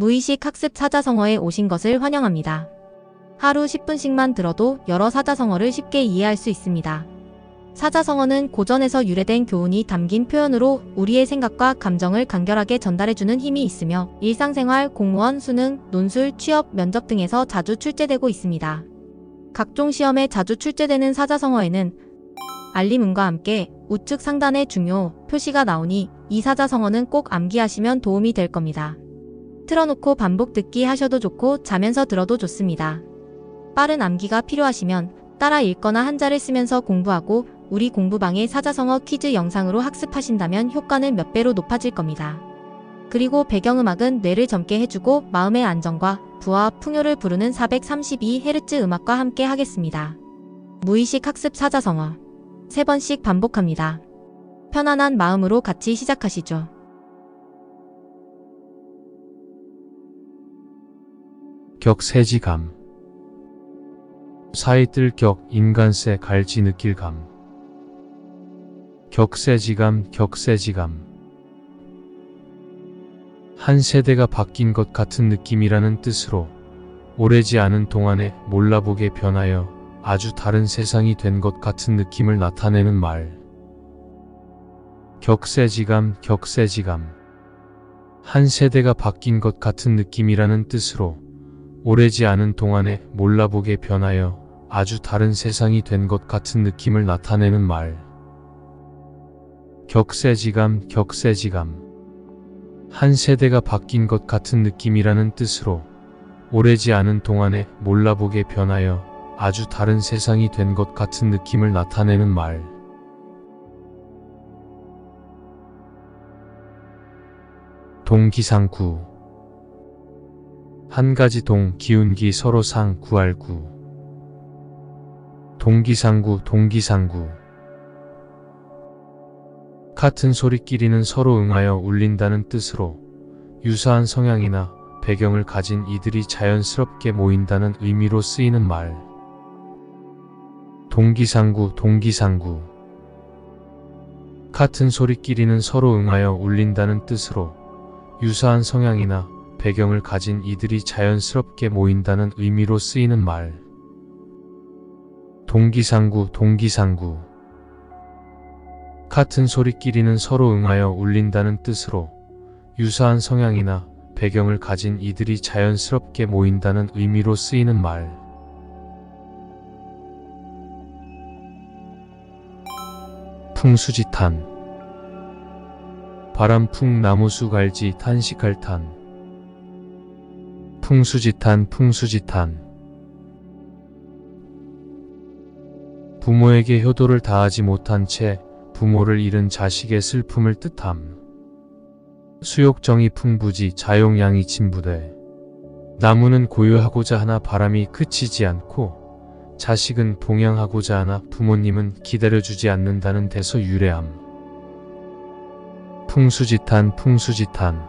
무의식 학습 사자성어에 오신 것을 환영합니다. 하루 10분씩만 들어도 여러 사자성어를 쉽게 이해할 수 있습니다. 사자성어는 고전에서 유래된 교훈이 담긴 표현으로 우리의 생각과 감정을 간결하게 전달해주는 힘이 있으며 일상생활, 공무원, 수능, 논술, 취업, 면접 등에서 자주 출제되고 있습니다. 각종 시험에 자주 출제되는 사자성어에는 알림음과 함께 우측 상단에 중요 표시가 나오니 이 사자성어는 꼭 암기하시면 도움이 될 겁니다. 틀어놓고 반복 듣기 하셔도 좋고 자면서 들어도 좋습니다. 빠른 암기가 필요하시면 따라 읽거나 한자를 쓰면서 공부하고 우리 공부방의 사자성어 퀴즈 영상으로 학습하신다면 효과는 몇 배로 높아질 겁니다. 그리고 배경음악은 뇌를 젊게 해주고 마음의 안정과 부와 풍요를 부르는 432Hz 음악과 함께 하겠습니다. 무의식 학습 사자성어 3번씩 반복합니다. 편안한 마음으로 같이 시작하시죠. 격세지감. 사이 뜰 격, 인간세 갈지 느낄 감. 격세지감, 격세지감. 한 세대가 바뀐 것 같은 느낌이라는 뜻으로 오래지 않은 동안에 몰라보게 변하여 아주 다른 세상이 된 것 같은 느낌을 나타내는 말. 격세지감, 격세지감. 한 세대가 바뀐 것 같은 느낌이라는 뜻으로 오래지 않은 동안에 몰라보게 변하여 아주 다른 세상이 된 것 같은 느낌을 나타내는 말. 격세지감, 격세지감. 한 세대가 바뀐 것 같은 느낌이라는 뜻으로 오래지 않은 동안에 몰라보게 변하여 아주 다른 세상이 된 것 같은 느낌을 나타내는 말. 동기상구. 한 가지 동, 기운기 서로 상, 구할 구. 동기상구, 동기상구. 같은 소리끼리는 서로 응하여 울린다는 뜻으로 유사한 성향이나 배경을 가진 이들이 자연스럽게 모인다는 의미로 쓰이는 말. 동기상구, 동기상구. 같은 소리끼리는 서로 응하여 울린다는 뜻으로 유사한 성향이나 배경을 가진 이들이 자연스럽게 모인다는 의미로 쓰이는 말. 동기상구, 동기상구. 같은 소리끼리는 서로 응하여 울린다는 뜻으로 유사한 성향이나 배경을 가진 이들이 자연스럽게 모인다는 의미로 쓰이는 말. 풍수지탄. 바람풍 나무수 갈지 탄식할 탄. 풍수지탄, 풍수지탄. 부모에게 효도를 다하지 못한 채 부모를 잃은 자식의 슬픔을 뜻함. 수욕정이 풍부지 자용양이 진부되. 나무는 고요하고자 하나 바람이 그치지 않고 자식은 봉양하고자 하나 부모님은 기다려주지 않는다는 데서 유래함. 풍수지탄, 풍수지탄.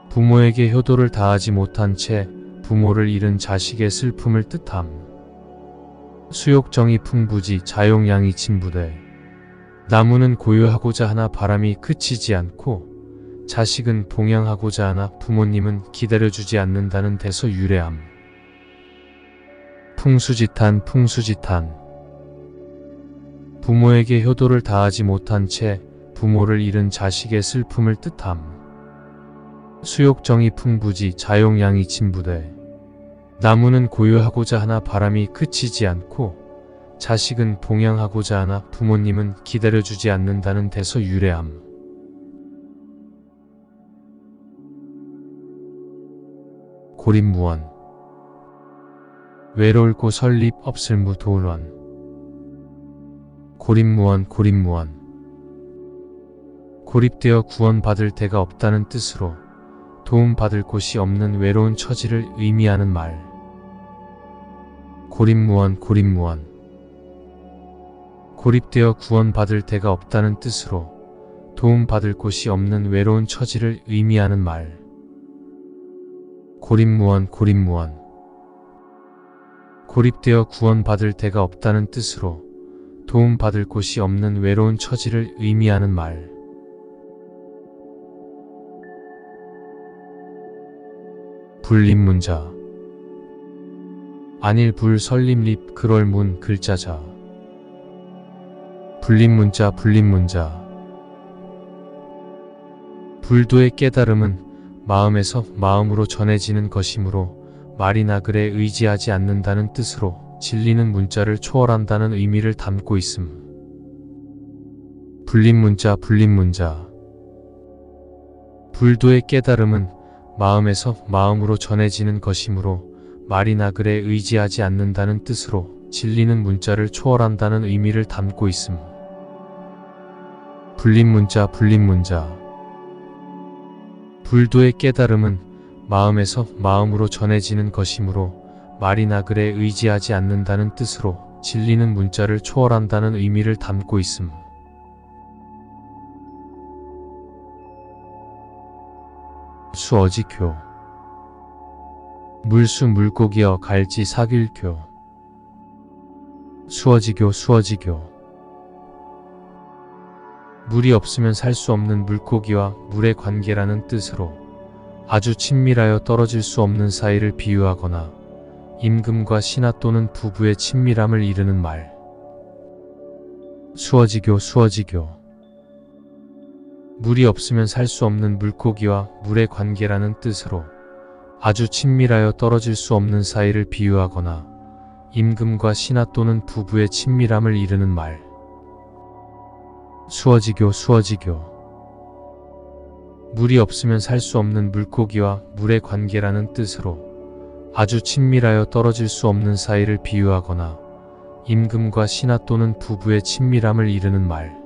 부모에게 효도를 다하지 못한 채 부모를 잃은 자식의 슬픔을 뜻함. 수욕정이 풍부지 자용양이 진부되. 나무는 고요하고자 하나 바람이 그치지 않고 자식은 봉양하고자 하나 부모님은 기다려주지 않는다는 데서 유래함. 풍수지탄, 풍수지탄. 부모에게 효도를 다하지 못한 채 부모를 잃은 자식의 슬픔을 뜻함. 수욕정이 풍부지 자용양이 진부되. 나무는 고요하고자 하나 바람이 그치지 않고 자식은 봉양하고자 하나 부모님은 기다려주지 않는다는 데서 유래함. 고립무원. 외로울고 설립 없을무 도울원. 고립무원, 고립무원. 고립되어 구원받을 데가 없다는 뜻으로 도움받을 곳이 없는 외로운 처지를 의미하는 말. 고립무원, 고립무원. 고립되어 구원받을 데가 없다는 뜻으로 도움받을 곳이 없는 외로운 처지를 의미하는 말. 고립무원, 고립무원. 고립되어 구원받을 데가 없다는 뜻으로 도움받을 곳이 없는 외로운 처지를 의미하는 말. 불립문자 안일 불 설립립 그럴 문 글자자 불립문자 불립문자 불도의 깨달음은 마음에서 마음으로 전해지는 것이므로 말이나 글에 의지하지 않는다는 뜻으로 진리는 문자를 초월한다는 의미를 담고 있음. 불립문자 불립문자 불도의 깨달음은 마음에서 마음으로 전해지는 것이므로 말이나 글에 의지하지 않는다는 뜻으로 진리는 문자를 초월한다는 의미를 담고 있음. 불립문자 불립문자 불도의 깨달음은 마음에서 마음으로 전해지는 것이므로 말이나 글에 의지하지 않는다는 뜻으로 진리는 문자를 초월한다는 의미를 담고 있음. 수어지교 물수 물고기여 갈지 사길교 수어지교 수어지교 물이 없으면 살 수 없는 물고기와 물의 관계라는 뜻으로 아주 친밀하여 떨어질 수 없는 사이를 비유하거나 임금과 신하 또는 부부의 친밀함을 이르는 말. 수어지교 수어지교 물이 없으면 살 수 없는 물고기와 물의 관계라는 뜻으로 아주 친밀하여 떨어질 수 없는 사이를 비유하거나 임금과 신하 또는 부부의 친밀함을 이르는 말. 수어지교 수어지교 물이 없으면 살 수 없는 물고기와 물의 관계라는 뜻으로 아주 친밀하여 떨어질 수 없는 사이를 비유하거나 임금과 신하 또는 부부의 친밀함을 이르는 말.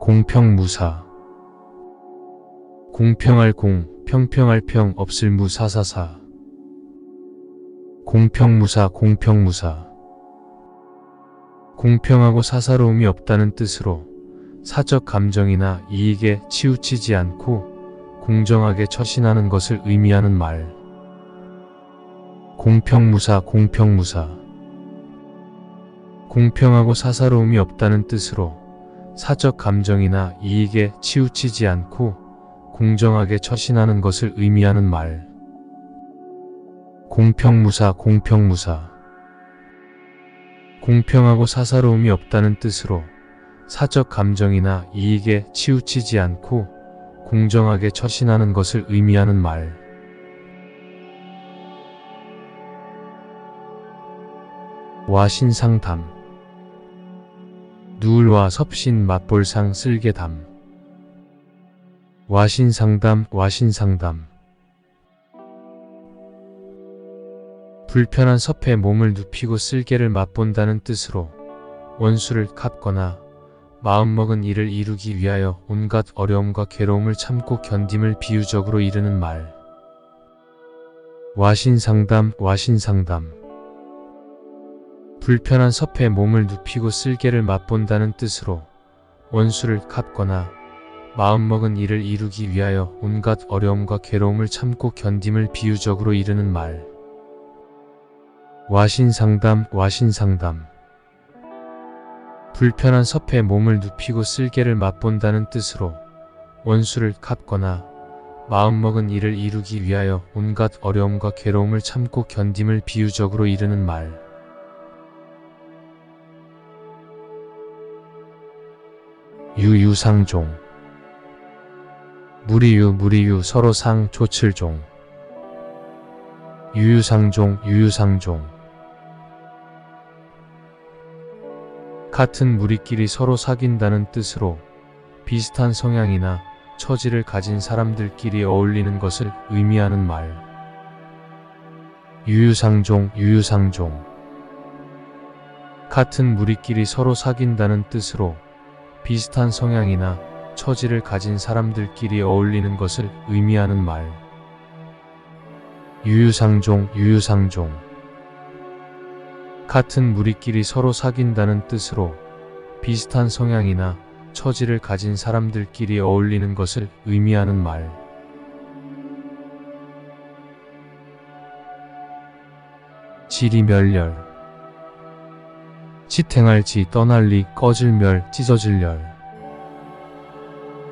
공평무사 공평할 공 평평할 평 없을 무사사사 공평무사 공평무사 공평하고 사사로움이 없다는 뜻으로 사적 감정이나 이익에 치우치지 않고 공정하게 처신하는 것을 의미하는 말. 공평무사 공평무사 공평하고 사사로움이 없다는 뜻으로 사적 감정이나 이익에 치우치지 않고 공정하게 처신하는 것을 의미하는 말. 공평무사 공평무사 공평하고 사사로움이 없다는 뜻으로 사적 감정이나 이익에 치우치지 않고 공정하게 처신하는 것을 의미하는 말. 와신상담 누울와 섭신 맛볼상 쓸개담 와신상담 와신상담 불편한 섭에 몸을 눕히고 쓸개를 맛본다는 뜻으로 원수를 갚거나 마음먹은 일을 이루기 위하여 온갖 어려움과 괴로움을 참고 견딤을 비유적으로 이르는 말. 와신상담 와신상담 불편한 섭에 몸을 눕히고 쓸개를 맛본다는 뜻으로 원수를 갚거나 마음먹은 일을 이루기 위하여 온갖 어려움과 괴로움을 참고 견딤을 비유적으로 이르는 말. 와신상담 와신상담 불편한 섭에 몸을 눕히고 쓸개를 맛본다는 뜻으로 원수를 갚거나 마음먹은 일을 이루기 위하여 온갖 어려움과 괴로움을 참고 견딤을 비유적으로 이르는 말. 유유상종 무리유 무리유 서로상 조칠종 유유상종 유유상종 같은 무리끼리 서로 사귄다는 뜻으로 비슷한 성향이나 처지를 가진 사람들끼리 어울리는 것을 의미하는 말. 유유상종 유유상종 같은 무리끼리 서로 사귄다는 뜻으로 비슷한 성향이나 처지를 가진 사람들끼리 어울리는 것을 의미하는 말. 유유상종 유유상종 같은 무리끼리 서로 사귄다는 뜻으로 비슷한 성향이나 처지를 가진 사람들끼리 어울리는 것을 의미하는 말. 지리멸렬 지탱할지 떠날리 꺼질멸 찢어질렬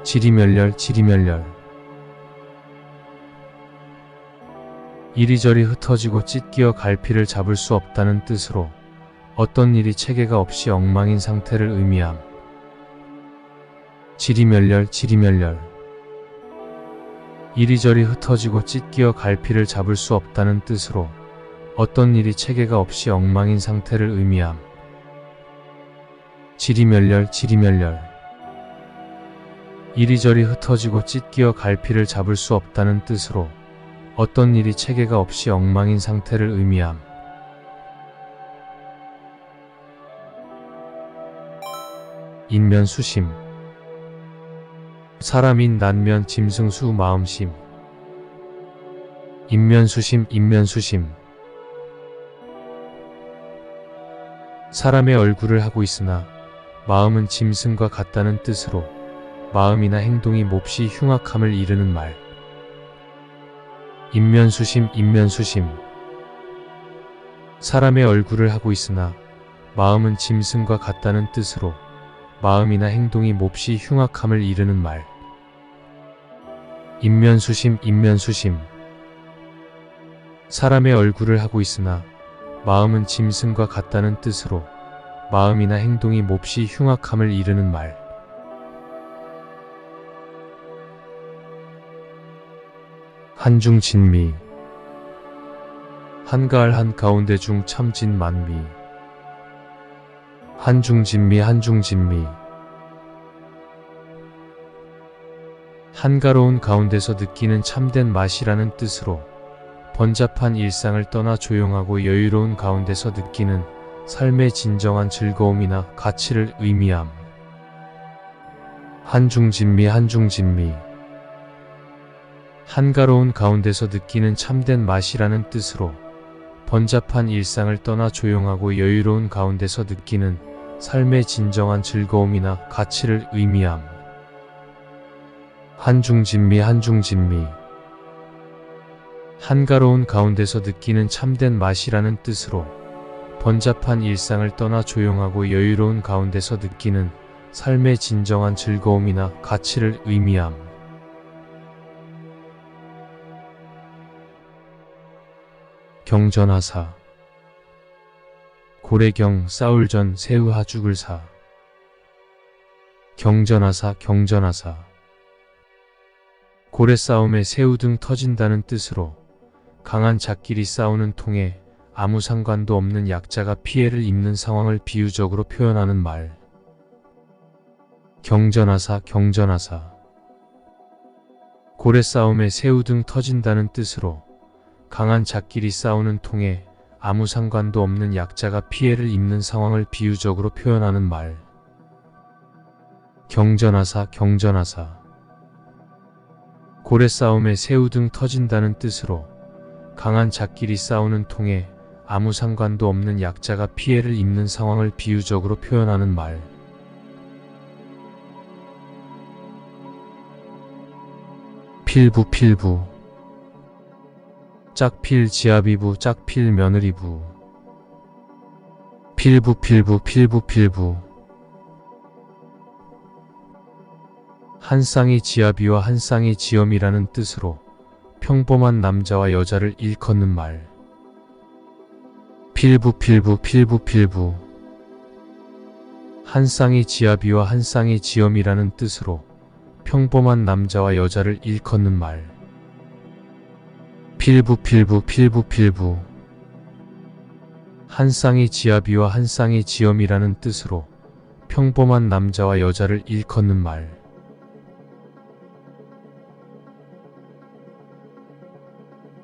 지리멸렬 지리멸렬. 이리저리 흩어지고 찢기어 갈피를 잡을 수 없다는 뜻으로 어떤 일이 체계가 없이 엉망인 상태를 의미함. 지리멸렬 지리멸렬. 이리저리 흩어지고 찢기어 갈피를 잡을 수 없다는 뜻으로 어떤 일이 체계가 없이 엉망인 상태를 의미함. 지리멸렬 지리멸렬. 이리저리 흩어지고 찢기어 갈피를 잡을 수 없다는 뜻으로 어떤 일이 체계가 없이 엉망인 상태를 의미함. 인면수심. 사람인 난면 짐승수 마음심. 인면수심 인면수심. 사람의 얼굴을 하고 있으나 마음은 짐승과 같다는 뜻으로 마음이나 행동이 몹시 흉악함을 이르는 말. 인면수심 인면수심. 사람의 얼굴을 하고 있으나 마음은 짐승과 같다는 뜻으로 마음이나 행동이 몹시 흉악함을 이르는 말. 인면수심 인면수심. 사람의 얼굴을 하고 있으나 마음은 짐승과 같다는 뜻으로 마음이나 행동이 몹시 흉악함을 이르는 말. 한중진미. 한가할 한가운데 중 참진 만미. 한중진미 한중진미. 한가로운 가운데서 느끼는 참된 맛이라는 뜻으로 번잡한 일상을 떠나 조용하고 여유로운 가운데서 느끼는 삶의 진정한 즐거움이나 가치를 의미함. 한중진미 한중진미. 한가로운 가운데서 느끼는 참된 맛이라는 뜻으로 번잡한 일상을 떠나 조용하고 여유로운 가운데서 느끼는 삶의 진정한 즐거움이나 가치를 의미함. 한중진미 한중진미. 한가로운 가운데서 느끼는 참된 맛이라는 뜻으로 번잡한 일상을 떠나 조용하고 여유로운 가운데서 느끼는 삶의 진정한 즐거움이나 가치를 의미함. 경전하사. 고래경 싸울 전 새우하 죽을 사. 경전하사 경전하사. 고래 싸움에 새우 등 터진다는 뜻으로 강한 잣끼리 싸우는 통에 아무 상관도 없는 약자가 피해를 입는 상황을 비유적으로 표현하는 말. 경전하사 경전하사. 고래 싸움에 새우 등 터진다는 뜻으로 강한 잣끼리 싸우는 통에 아무 상관도 없는 약자가 피해를 입는 상황을 비유적으로 표현하는 말. 경전하사 경전하사. 고래 싸움에 새우 등 터진다는 뜻으로 강한 잣끼리 싸우는 통에 아무 상관도 없는 약자가 피해를 입는 상황을 비유적으로 표현하는 말. 필부 필부. 짝필 지아비부 짝필 며느리부. 필부 필부 필부 필부. 한 쌍의 지아비와 한 쌍의 지엄이라는 뜻으로 평범한 남자와 여자를 일컫는 말. 필부 필부 필부 필부. 한 쌍의 지아비와 한 쌍의 지엄이라는 뜻으로 평범한 남자와 여자를 일컫는 말. 필부 필부 필부 필부. 한 쌍의 지아비와 한 쌍의 지엄이라는 뜻으로 평범한 남자와 여자를 일컫는 말.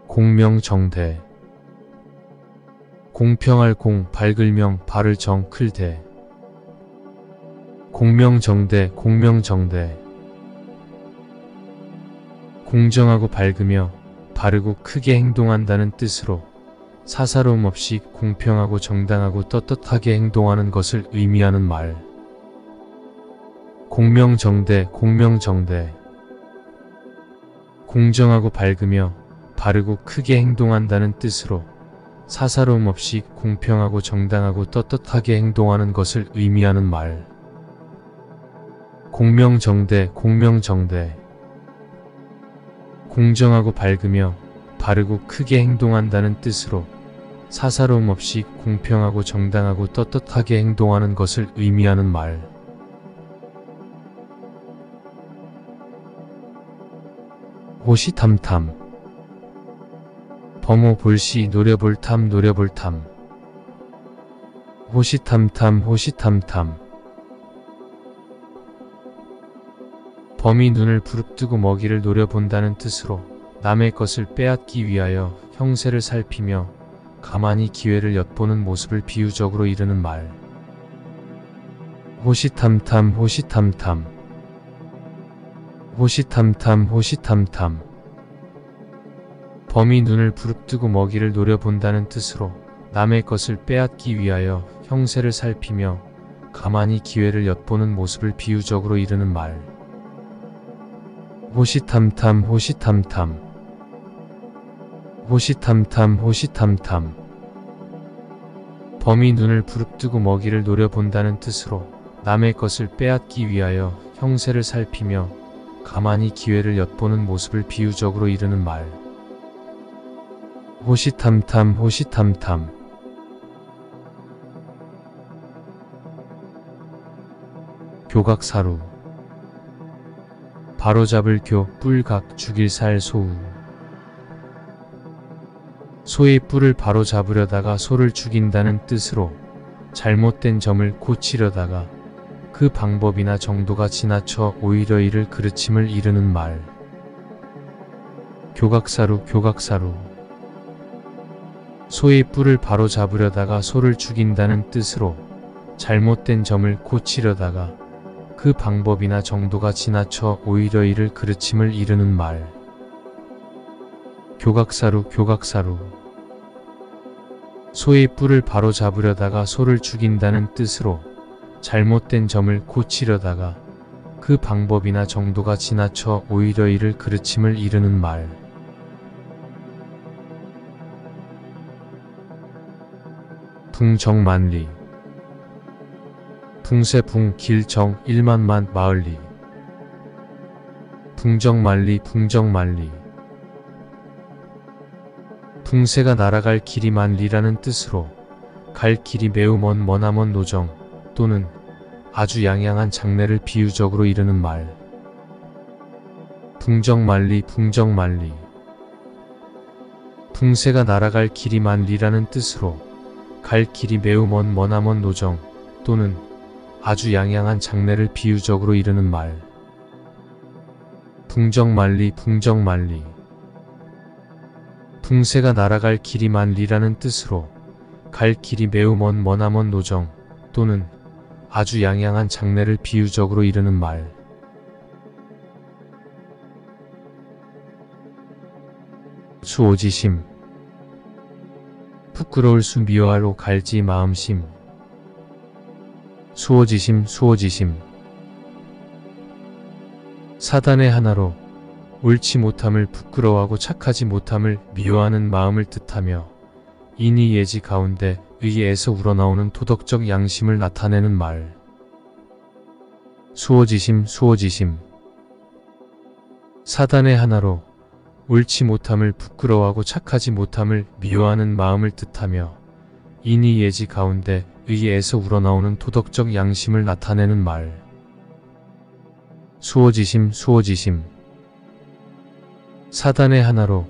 공명정대. 공평할 공 밝을 명 발을 정 클 대. 공명정대 공명정대. 공정하고 밝으며 바르고 크게 행동한다는 뜻으로 사사로움 없이 공평하고 정당하고 떳떳하게 행동하는 것을 의미하는 말. 공명정대 공명정대. 공정하고 밝으며 바르고 크게 행동한다는 뜻으로 사사로움 없이 공평하고 정당하고 떳떳하게 행동하는 것을 의미하는 말. 공명정대, 공명정대. 공정하고 밝으며 바르고 크게 행동한다는 뜻으로 사사로움 없이 공평하고 정당하고 떳떳하게 행동하는 것을 의미하는 말. 호시탐탐. 범호 볼시 노려볼 탐 노려볼 탐. 호시탐탐 호시탐탐. 범이 눈을 부릅뜨고 먹이를 노려본다는 뜻으로 남의 것을 빼앗기 위하여 형세를 살피며 가만히 기회를 엿보는 모습을 비유적으로 이르는 말. 호시탐탐 호시탐탐. 호시탐탐 호시탐탐. 범이 눈을 부릅뜨고 먹이를 노려본다는 뜻으로 남의 것을 빼앗기 위하여 형세를 살피며 가만히 기회를 엿보는 모습을 비유적으로 이르는 말. 호시탐탐 호시탐탐. 호시탐탐 호시탐탐. 범이 눈을 부릅뜨고 먹이를 노려본다는 뜻으로 남의 것을 빼앗기 위하여 형세를 살피며 가만히 기회를 엿보는 모습을 비유적으로 이르는 말. 호시탐탐 호시탐탐. 교각사루. 바로잡을 교, 뿔각, 죽일 살, 소우. 소의 뿔을 바로잡으려다가 소를 죽인다는 뜻으로 잘못된 점을 고치려다가 그 방법이나 정도가 지나쳐 오히려 이를 그르침을 이르는 말. 교각사루 교각사루. 소의 뿔을 바로잡으려다가 소를 죽인다는 뜻으로 잘못된 점을 고치려다가 그 방법이나 정도가 지나쳐 오히려 이를 그르침을 이르는 말. 교각사루 교각사루. 소의 뿔을 바로잡으려다가 소를 죽인다는 뜻으로 잘못된 점을 고치려다가 그 방법이나 정도가 지나쳐 오히려 이를 그르침을 이르는 말. 붕정만리. 붕세붕 길정 일만만 마을리. 붕정만리 붕정만리. 붕세가 날아갈 길이 만리라는 뜻으로 갈 길이 매우 머나먼 노정 또는 아주 양양한 장래를 비유적으로 이르는 말. 붕정만리 붕정만리. 붕세가 날아갈 길이 만리라는 뜻으로 갈 길이 매우 머나먼 노정 또는 아주 양양한 장래를 비유적으로 이르는 말. 붕정만리 붕정만리. 붕세가 날아갈 길이 만리라는 뜻으로 갈 길이 매우 머나먼 노정 또는 아주 양양한 장래를 비유적으로 이르는 말. 수오지심. 부끄러울 수 미워하로 갈지 마음심. 수오지심 수오지심. 사단의 하나로 옳지 못함을 부끄러워하고 착하지 못함을 미워하는 마음을 뜻하며 인이 예지 가운데 의에서 우러나오는 도덕적 양심을 나타내는 말. 수오지심 수오지심. 사단의 하나로 옳지 못함을 부끄러워하고 착하지 못함을 미워하는 마음을 뜻하며 인이 예지 가운데 의에서 우러나오는 도덕적 양심을 나타내는 말. 수오지심 수오지심. 사단의 하나로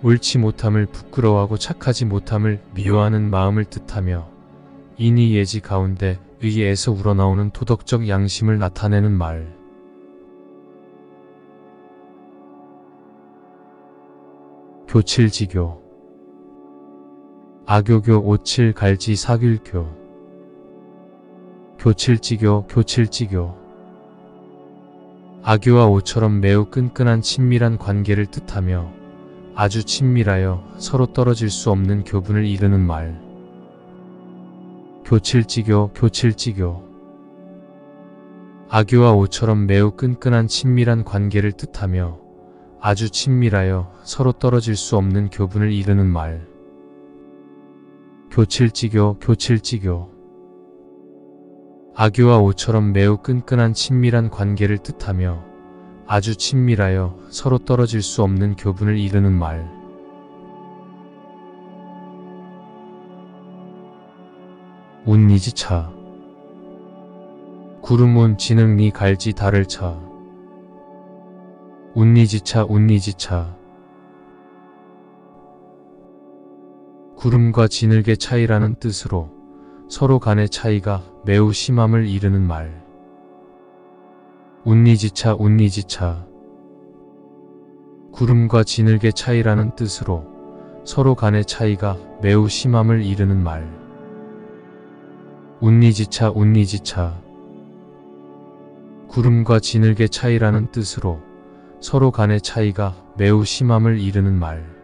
옳지 못함을 부끄러워하고 착하지 못함을 미워하는 마음을 뜻하며 인이 예지 가운데 의에서 우러나오는 도덕적 양심을 나타내는 말. 교칠지교. 아교교 오칠 갈지 사귤교. 교칠지교 교칠지교. 아교와 오처럼 매우 끈끈한 친밀한 관계를 뜻하며 아주 친밀하여 서로 떨어질 수 없는 교분을 이르는 말. 교칠지교 교칠지교. 아교와 오처럼 매우 끈끈한 친밀한 관계를 뜻하며 아주 친밀하여 서로 떨어질 수 없는 교분을 이르는 말. 교칠지교 교칠지교. 아교와 오처럼 매우 끈끈한 친밀한 관계를 뜻하며 아주 친밀하여 서로 떨어질 수 없는 교분을 이르는 말. 운니지차. 구름운 지능니 갈지 달을 차. 운니지차 운니지차. 구름과 지늘개 차이라는 뜻으로 서로 간의 차이가 매우 심함을 이르는 말. 운니지차 운니지차. 구름과 지늘개 차이라는 뜻으로 서로 간의 차이가 매우 심함을 이르는 말. 운니지차 운니지차. 구름과 지늘개 차이라는 뜻으로 서로 간의 차이가 매우 심함을 이르는 말.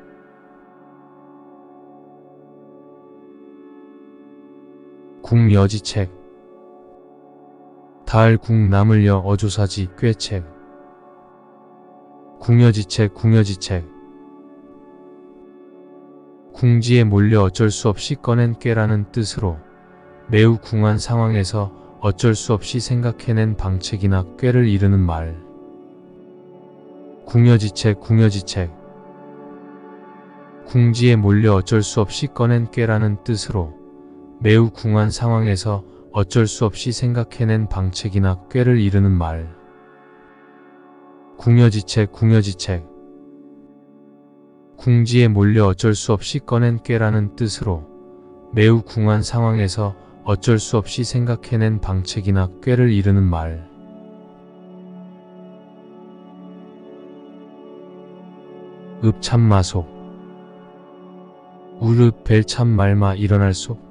궁여지책. 달 궁나물여 어조사지 꾀책. 궁여지책 궁여지책. 궁지에 몰려 어쩔 수 없이 꺼낸 꾀라는 뜻으로 매우 궁한 상황에서 어쩔 수 없이 생각해낸 방책이나 꾀를 이르는 말. 궁여지책 궁여지책. 궁지에 몰려 어쩔 수 없이 꺼낸 꾀라는 뜻으로 매우 궁한 상황에서 어쩔 수 없이 생각해낸 방책이나 꾀를 이르는 말. 궁여지책 궁여지책. 궁지에 몰려 어쩔 수 없이 꺼낸 꾀라는 뜻으로 매우 궁한 상황에서 어쩔 수 없이 생각해낸 방책이나 꾀를 이르는 말. 읍참마속. 우릅 벨참 말마 일어날 속.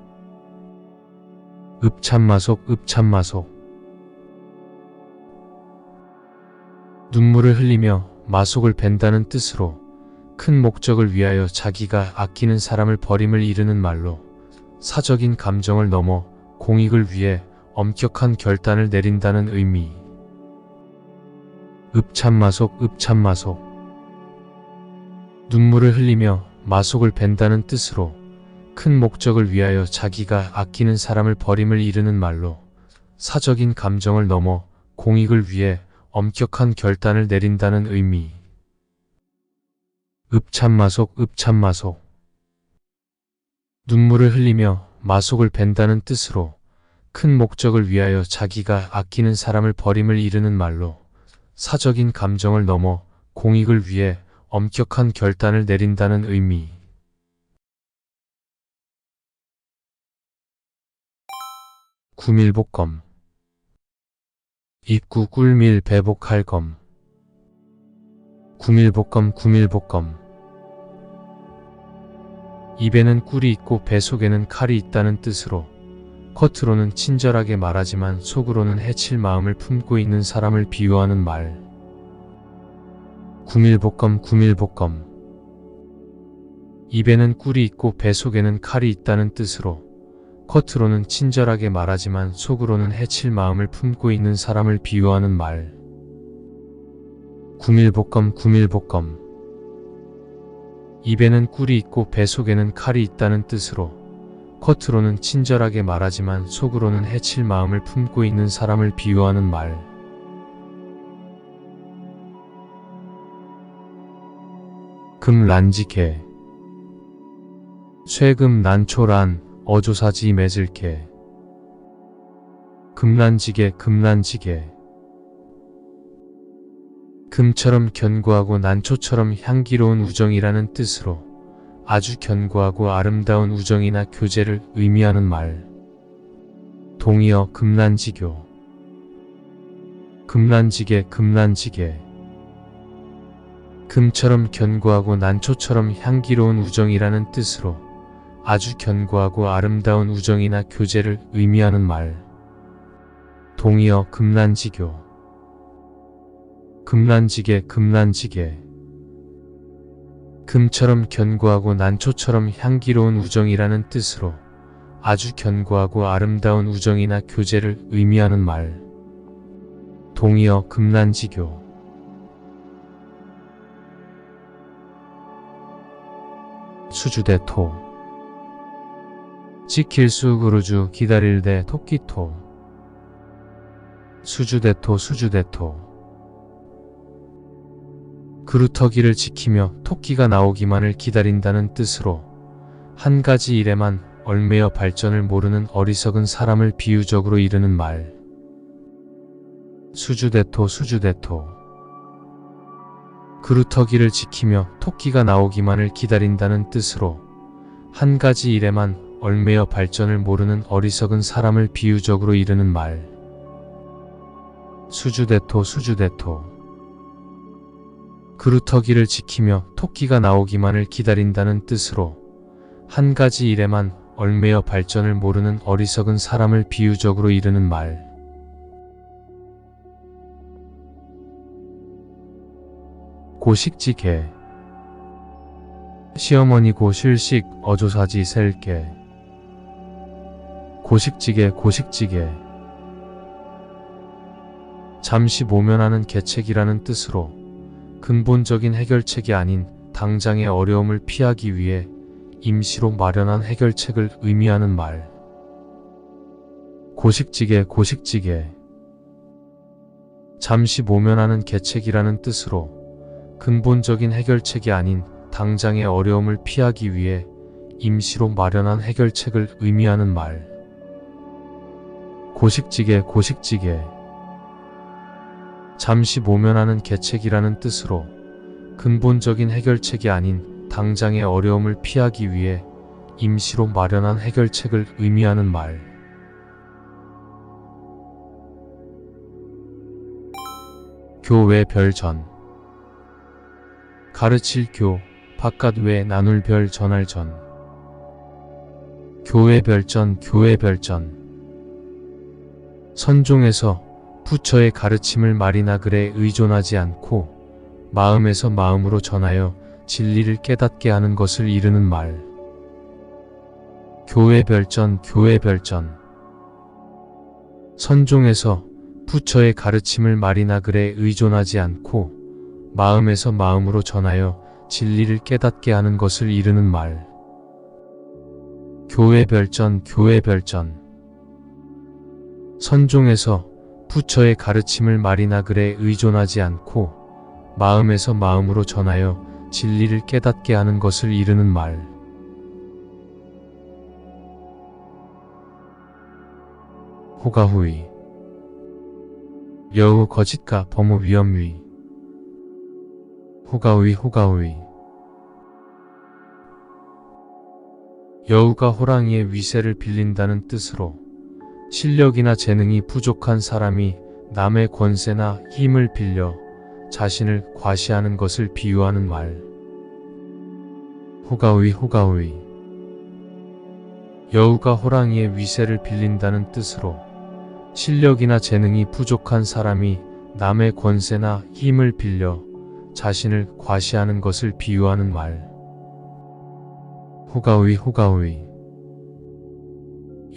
읍참마속 읍참마속. 눈물을 흘리며 마속을 벤다는 뜻으로 큰 목적을 위하여 자기가 아끼는 사람을 버림을 이르는 말로 사적인 감정을 넘어 공익을 위해 엄격한 결단을 내린다는 의미. 읍참마속 읍참마속. 눈물을 흘리며 마속을 벤다는 뜻으로 큰 목적을 위하여 자기가 아끼는 사람을 버림을 이르는 말로 사적인 감정을 넘어 공익을 위해 엄격한 결단을 내린다는 의미. 읍참마속 읍참마속. 눈물을 흘리며 마속을 벤다는 뜻으로 큰 목적을 위하여 자기가 아끼는 사람을 버림을 이르는 말로 사적인 감정을 넘어 공익을 위해 엄격한 결단을 내린다는 의미. 구밀복검. 입구 꿀밀 배복할 검. 구밀복검 구밀복검. 입에는 꿀이 있고 배 속에는 칼이 있다는 뜻으로 겉으로는 친절하게 말하지만 속으로는 해칠 마음을 품고 있는 사람을 비유하는 말. 구밀복검 구밀복검. 입에는 꿀이 있고 배 속에는 칼이 있다는 뜻으로 겉으로는 친절하게 말하지만 속으로는 해칠 마음을 품고 있는 사람을 비유하는 말. 구밀복검 구밀복검. 입에는 꿀이 있고 배 속에는 칼이 있다는 뜻으로 겉으로는 친절하게 말하지만 속으로는 해칠 마음을 품고 있는 사람을 비유하는 말. 금란지개. 쇠금 난초란 어조사지 맺을게. 금란지개 금란지개. 금처럼 견고하고 난초처럼 향기로운 우정이라는 뜻으로 아주 견고하고 아름다운 우정이나 교제를 의미하는 말. 동의어 금란지교. 금란지개 금란지개. 금처럼 견고하고 난초처럼 향기로운 우정이라는 뜻으로 아주 견고하고 아름다운 우정이나 교제를 의미하는 말. 동의어 금란지교. 금란지개 금란지개. 금처럼 견고하고 난초처럼 향기로운 우정이라는 뜻으로 아주 견고하고 아름다운 우정이나 교제를 의미하는 말. 동의어 금란지교. 수주대토. 지킬수 그루주 기다릴대 토끼토. 수주대토 수주대토. 그루터기를 지키며 토끼가 나오기만을 기다린다는 뜻으로 한 가지 일에만 얽매여 발전을 모르는 어리석은 사람을 비유적으로 이르는 말. 수주대토 수주대토. 그루터기를 지키며 토끼가 나오기만을 기다린다는 뜻으로 한 가지 일에만 얽매여 발전을 모르는 어리석은 사람을 비유적으로 이르는 말. 수주대토 수주대토. 그루터기를 지키며 토끼가 나오기만을 기다린다는 뜻으로 한 가지 일에만 얽매여 발전을 모르는 어리석은 사람을 비유적으로 이르는 말. 고식지개. 시어머니 고실식 어조사지 셀게. 고식지개 고식지개. 잠시 모면하는 계책이라는 뜻으로 근본적인 해결책이 아닌 당장의 어려움을 피하기 위해 임시로 마련한 해결책을 의미하는 말. 고식지개 고식지개. 잠시 모면하는 계책이라는 뜻으로 근본적인 해결책이 아닌 당장의 어려움을 피하기 위해 임시로 마련한 해결책을 의미하는 말. 고식지개 고식지개. 잠시 모면하는 계책이라는 뜻으로 근본적인 해결책이 아닌 당장의 어려움을 피하기 위해 임시로 마련한 해결책을 의미하는 말. 교외 별전. 가르칠 교, 바깥 외 나눌 별 전할 전. 교외 별전 교외 별전. 선종에서 부처의 가르침을 말이나 글에 의존하지 않고 마음에서 마음으로 전하여 진리를 깨닫게 하는 것을 이르는 말. 교외 별전 교외 별전. 선종에서 부처의 가르침을 말이나 글에 의존하지 않고 마음에서 마음으로 전하여 진리를 깨닫게 하는 것을 이르는 말. 교외 별전 교외 별전. 선종에서 부처의 가르침을 말이나 글에 의존하지 않고 마음에서 마음으로 전하여 진리를 깨닫게 하는 것을 이르는 말. 호가후이. 여우 거짓가 범우 위험위. 호가후이 호가후이. 여우가 호랑이의 위세를 빌린다는 뜻으로 실력이나 재능이 부족한 사람이 남의 권세나 힘을 빌려 자신을 과시하는 것을 비유하는 말. 호가후이 호가후이. 여우가 호랑이의 위세를 빌린다는 뜻으로 실력이나 재능이 부족한 사람이 남의 권세나 힘을 빌려 자신을 과시하는 것을 비유하는 말. 호가후이 호가후이.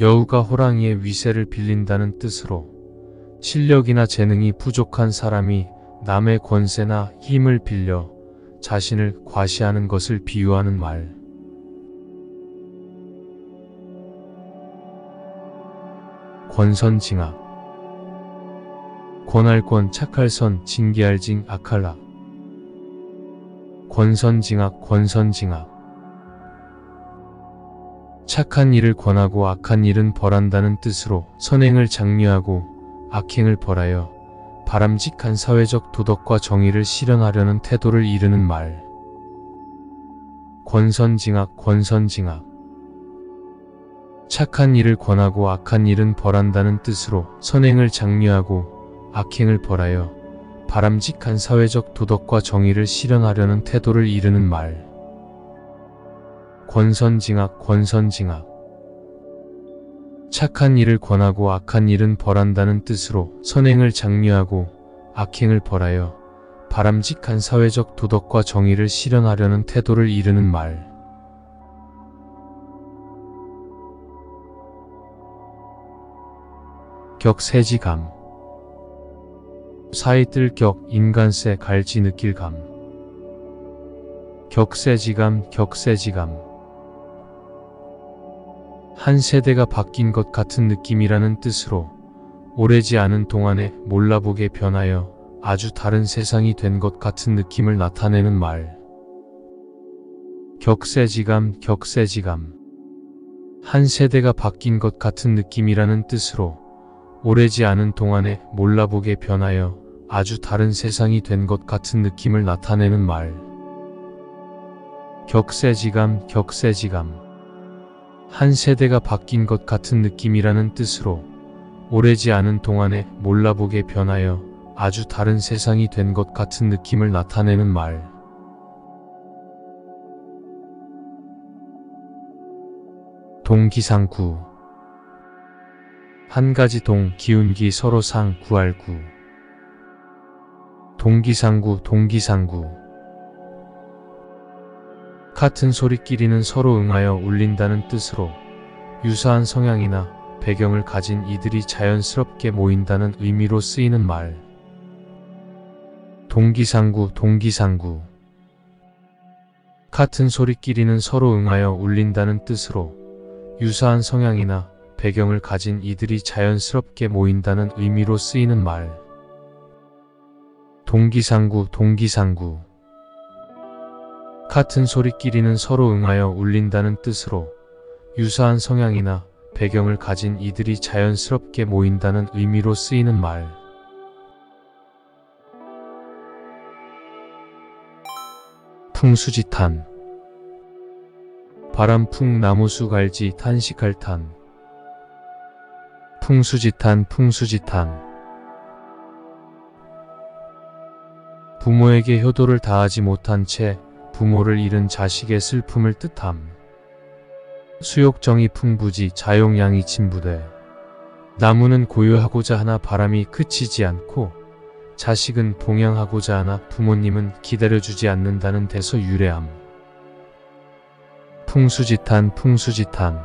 여우가 호랑이의 위세를 빌린다는 뜻으로 실력이나 재능이 부족한 사람이 남의 권세나 힘을 빌려 자신을 과시하는 것을 비유하는 말. 권선징악. 권할권 착할선 징계할징 악할락. 권선징악 권선징악. 착한 일을 권하고 악한 일은 벌한다는 뜻으로 선행을 장려하고 악행을 벌하여 바람직한 사회적 도덕과 정의를 실현하려는 태도를 이르는 말. 권선징악 권선징악. 착한 일을 권하고 악한 일은 벌한다는 뜻으로 선행을 장려하고 악행을 벌하여 바람직한 사회적 도덕과 정의를 실현하려는 태도를 이르는 말. 권선징악 권선징악. 착한 일을 권하고 악한 일은 벌한다는 뜻으로 선행을 장려하고 악행을 벌하여 바람직한 사회적 도덕과 정의를 실현하려는 태도를 이르는 말. 격세지감. 사이뜰 격 인간세 갈지 느낄 감. 격세지감 격세지감. 한 세대가 바뀐 것 같은 느낌이라는 뜻으로 오래지 않은 동안에 몰라보게 변하여 아주 다른 세상이 된 것 같은 느낌을 나타내는 말. 격세지감, 격세지감. 한 세대가 바뀐 것 같은 느낌이라는 뜻으로 오래지 않은 동안에 몰라보게 변하여 아주 다른 세상이 된 것 같은 느낌을 나타내는 말. 격세지감, 격세지감. 한 세대가 바뀐 것 같은 느낌이라는 뜻으로 오래지 않은 동안에 몰라보게 변하여 아주 다른 세상이 된 것 같은 느낌을 나타내는 말. 동기상구. 한 가지 동, 기운기 서로 상, 구할 구. 동기상구, 동기상구. 같은 소리끼리는 서로 응하여 울린다는 뜻으로 유사한 성향이나 배경을 가진 이들이 자연스럽게 모인다는 의미로 쓰이는 말. 동기상구, 동기상구. 같은 소리끼리는 서로 응하여 울린다는 뜻으로 유사한 성향이나 배경을 가진 이들이 자연스럽게 모인다는 의미로 쓰이는 말. 동기상구, 동기상구. 같은 소리끼리는 서로 응하여 울린다는 뜻으로 유사한 성향이나 배경을 가진 이들이 자연스럽게 모인다는 의미로 쓰이는 말. 풍수지탄. 바람풍 나무수 갈지 탄식할 탄. 풍수지탄, 풍수지탄. 부모에게 효도를 다하지 못한 채 부모를 잃은 자식의 슬픔을 뜻함. 수욕정이 풍부지 자용량이 진부되 나무는 고요하고자 하나 바람이 그치지 않고 자식은 봉양하고자 하나 부모님은 기다려주지 않는다는 데서 유래함. 풍수지탄, 풍수지탄.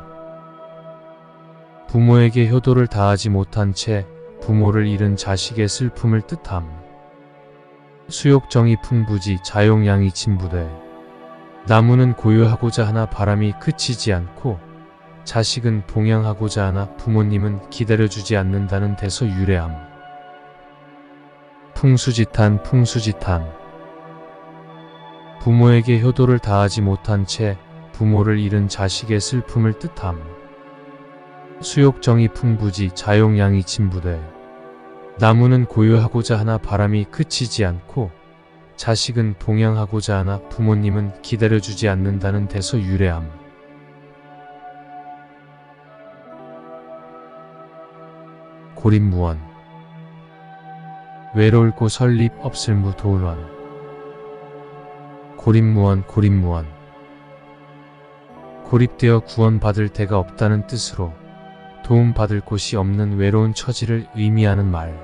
부모에게 효도를 다하지 못한 채 부모를 잃은 자식의 슬픔을 뜻함. 수욕정이 풍부지 자용량이 진부되 나무는 고요하고자 하나 바람이 그치지 않고 자식은 봉양하고자 하나 부모님은 기다려주지 않는다는 데서 유래함. 풍수지탄, 풍수지탄. 부모에게 효도를 다하지 못한 채 부모를 잃은 자식의 슬픔을 뜻함. 수욕정이 풍부지 자용량이 진부되 나무는 고요하고자 하나 바람이 그치지 않고 자식은 봉양하고자 하나 부모님은 기다려주지 않는다는 데서 유래함. 고립무원. 외로울 곳 설립 없을 무 도울원. 고립무원, 고립무원. 고립되어 구원받을 데가 없다는 뜻으로 도움받을 곳이 없는 외로운 처지를 의미하는 말.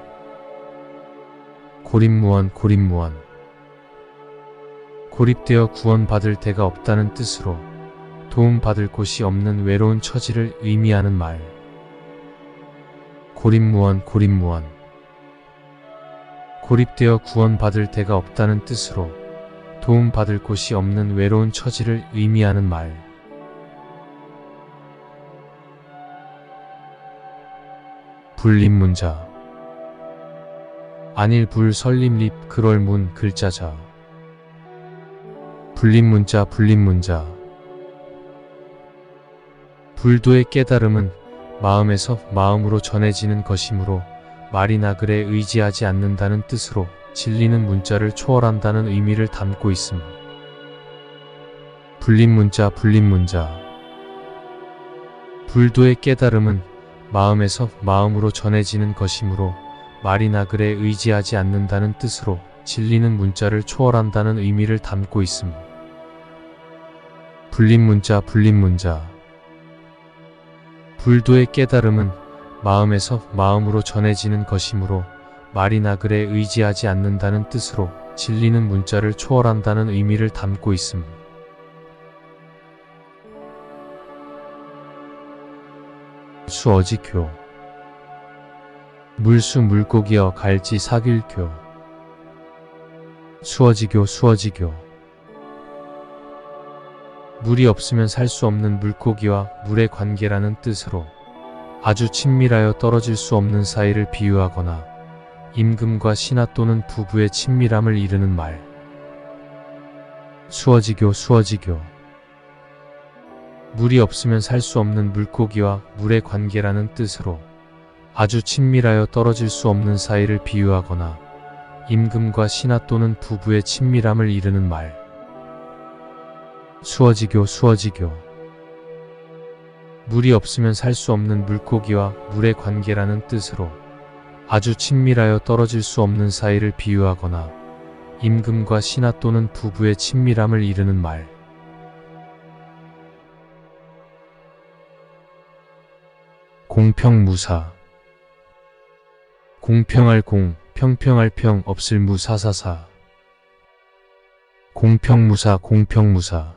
고립무원, 고립무원. 고립되어 구원받을 데가 없다는 뜻으로 도움받을 곳이 없는 외로운 처지를 의미하는 말. 고립무원, 고립무원. 고립되어 구원받을 데가 없다는 뜻으로 도움받을 곳이 없는 외로운 처지를 의미하는 말. 불립문자. 안일 불 설립립 그럴 문 글자자. 불립문자, 불립문자. 불도의 깨달음은 마음에서 마음으로 전해지는 것이므로 말이나 글에 의지하지 않는다는 뜻으로 진리는 문자를 초월한다는 의미를 담고 있음. 불립문자, 불립문자. 불도의 깨달음은 마음에서 마음으로 전해지는 것이므로 말이나 글에 의지하지 않는다는 뜻으로 진리는 문자를 초월한다는 의미를 담고 있음. 불립문자, 불립문자. 불도의 깨달음은 마음에서 마음으로 전해지는 것이므로 말이나 글에 의지하지 않는다는 뜻으로 진리는 문자를 초월한다는 의미를 담고 있음. 수어지교. 물수 물고기여 갈지 사길교. 수어지교, 수어지교. 물이 없으면 살 수 없는 물고기와 물의 관계라는 뜻으로 아주 친밀하여 떨어질 수 없는 사이를 비유하거나 임금과 신하 또는 부부의 친밀함을 이르는 말. 수어지교 수어지교. 물이 없으면 살 수 없는 물고기와 물의 관계라는 뜻으로 아주 친밀하여 떨어질 수 없는 사이를 비유하거나 임금과 신하 또는 부부의 친밀함을 이르는 말. 수어지교 수어지교. 물이 없으면 살 수 없는 물고기와 물의 관계라는 뜻으로 아주 친밀하여 떨어질 수 없는 사이를 비유하거나 임금과 신하 또는 부부의 친밀함을 이르는 말. 공평무사. 공평할 공, 평평할 평, 없을 무, 사사사. 공평무사 공평무사.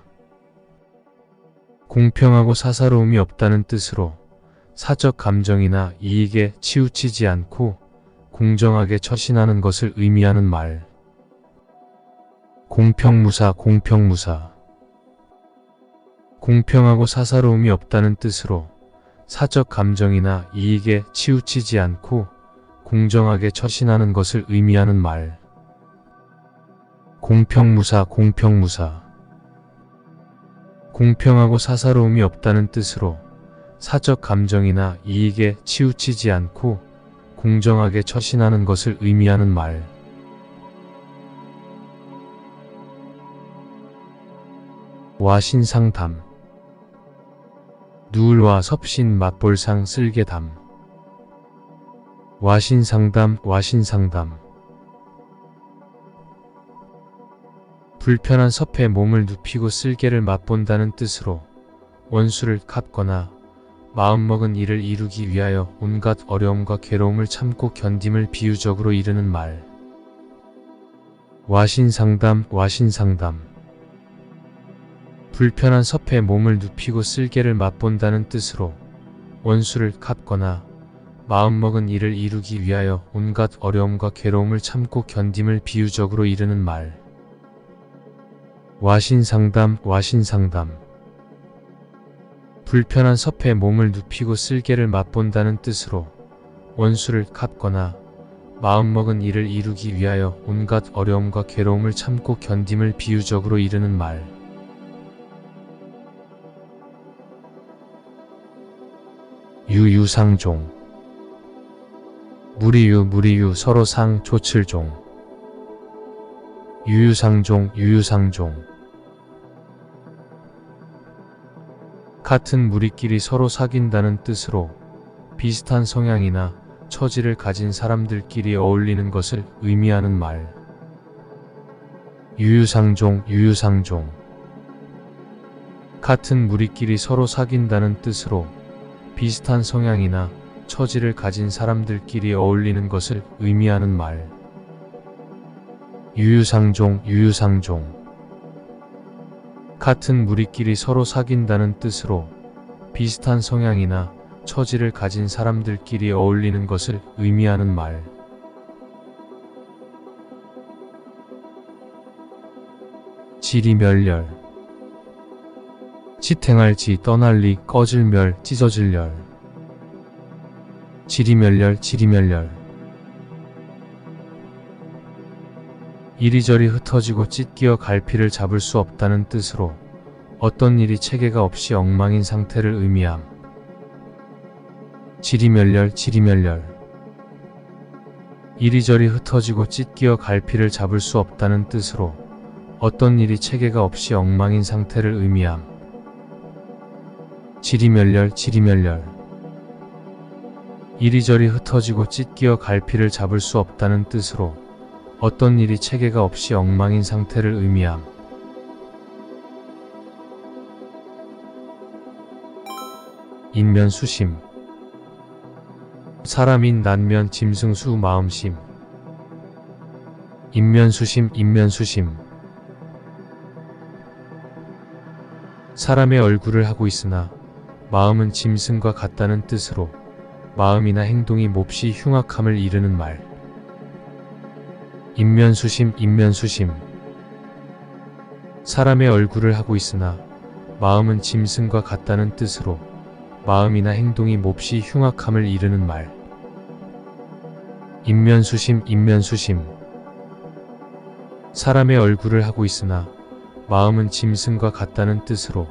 공평하고 사사로움이 없다는 뜻으로 사적 감정이나 이익에 치우치지 않고 공정하게 처신하는 것을 의미하는 말. 공평무사 공평무사. 공평하고 사사로움이 없다는 뜻으로 사적 감정이나 이익에 치우치지 않고 공정하게 처신하는 것을 의미하는 말. 공평무사 공평무사. 공평하고 사사로움이 없다는 뜻으로 사적 감정이나 이익에 치우치지 않고 공정하게 처신하는 것을 의미하는 말. 와신상담. 누울와 섭신 맛볼상 쓸개담. 와신상담 와신상담. 불편한 섭에 몸을 눕히고 쓸개를 맛본다는 뜻으로 원수를 갚거나 마음먹은 일을 이루기 위하여 온갖 어려움과 괴로움을 참고 견딤을 비유적으로 이르는 말. 와신상담 와신상담. 불편한 섭에 몸을 눕히고 쓸개를 맛본다는 뜻으로 원수를 갚거나 마음먹은 일을 이루기 위하여 온갖 어려움과 괴로움을 참고 견딤을 비유적으로 이르는 말. 와신상담 와신상담. 불편한 섭에 몸을 눕히고 쓸개를 맛본다는 뜻으로 원수를 갚거나 마음먹은 일을 이루기 위하여 온갖 어려움과 괴로움을 참고 견딤을 비유적으로 이르는 말. 유유상종. 무리유 서로 상 조칠종. 유유상종 유유상종. 같은 무리끼리 서로 사귄다는 뜻으로 비슷한 성향이나 처지를 가진 사람들끼리 어울리는 것을 의미하는 말. 유유상종 유유상종. 같은 무리끼리 서로 사귄다는 뜻으로 비슷한 성향이나 처지를 가진 사람들끼리 어울리는 것을 의미하는 말. 유유상종 유유상종. 같은 무리끼리 서로 사귄다는 뜻으로 비슷한 성향이나 처지를 가진 사람들끼리 어울리는 것을 의미하는 말. 지리멸렬. 지탱할지 떠날리 꺼질멸 찢어질렬. 지리멸렬 지리멸렬. 이리저리 흩어지고 찢기어 갈피를 잡을 수 없다는 뜻으로 어떤 일이 체계가 없이 엉망인 상태를 의미함. 지리멸렬 지리멸렬. 이리저리 흩어지고 찢기어 갈피를 잡을 수 없다는 뜻으로 어떤 일이 체계가 없이 엉망인 상태를 의미함. 지리멸렬 지리멸렬. 이리저리 흩어지고 찢기어 갈피를 잡을 수 없다는 뜻으로 어떤 일이 체계가 없이 엉망인 상태를 의미함. 인면수심. 사람인 난면 짐승수 마음심. 인면수심 인면수심. 사람의 얼굴을 하고 있으나 마음은 짐승과 같다는 뜻으로 마음이나 행동이 몹시 흉악함을 이르는 말. 인면수심 인면수심. 사람의 얼굴을 하고 있으나 마음은 짐승과 같다는 뜻으로 마음이나 행동이 몹시 흉악함을 이르는 말. 인면수심, 인면수심. 사람의 얼굴을 하고 있으나 마음은 짐승과 같다는 뜻으로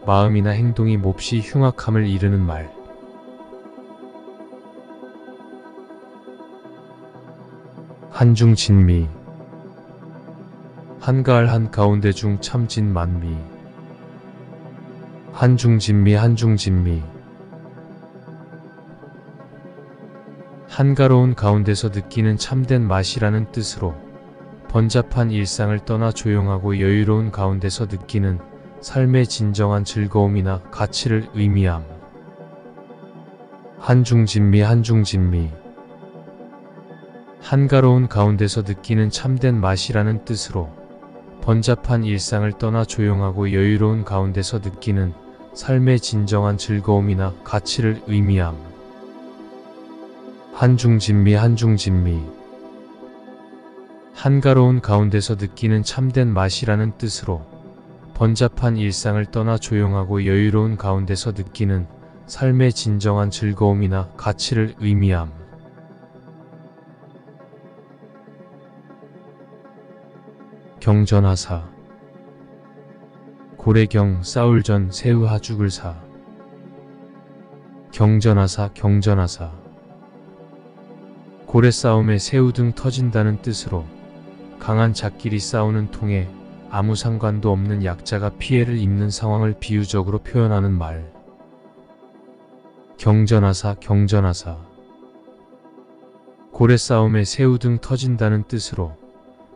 마음이나 행동이 몹시 흉악함을 이르는 말. 한중진미. 한가할 한가운데 중 참진 만미. 한중진미, 한중진미. 한가로운 가운데서 느끼는 참된 맛이라는 뜻으로 번잡한 일상을 떠나 조용하고 여유로운 가운데서 느끼는 삶의 진정한 즐거움이나 가치를 의미함. 한중진미, 한중진미. 한가로운 가운데서 느끼는 참된 맛이라는 뜻으로 번잡한 일상을 떠나 조용하고 여유로운 가운데서 느끼는 삶의 진정한 즐거움이나 가치를 의미함. 한중진미, 한중진미. 한가로운 가운데서 느끼는 참된 맛이라는 뜻으로 번잡한 일상을 떠나 조용하고 여유로운 가운데서 느끼는 삶의 진정한 즐거움이나 가치를 의미함. 경전하사. 고래경 싸울전 새우하 죽을사. 경전하사, 경전하사. 고래 싸움에 새우 등 터진다는 뜻으로 강한 잣끼리 싸우는 통에 아무 상관도 없는 약자가 피해를 입는 상황을 비유적으로 표현하는 말. 경전하사, 경전하사. 고래 싸움에 새우 등 터진다는 뜻으로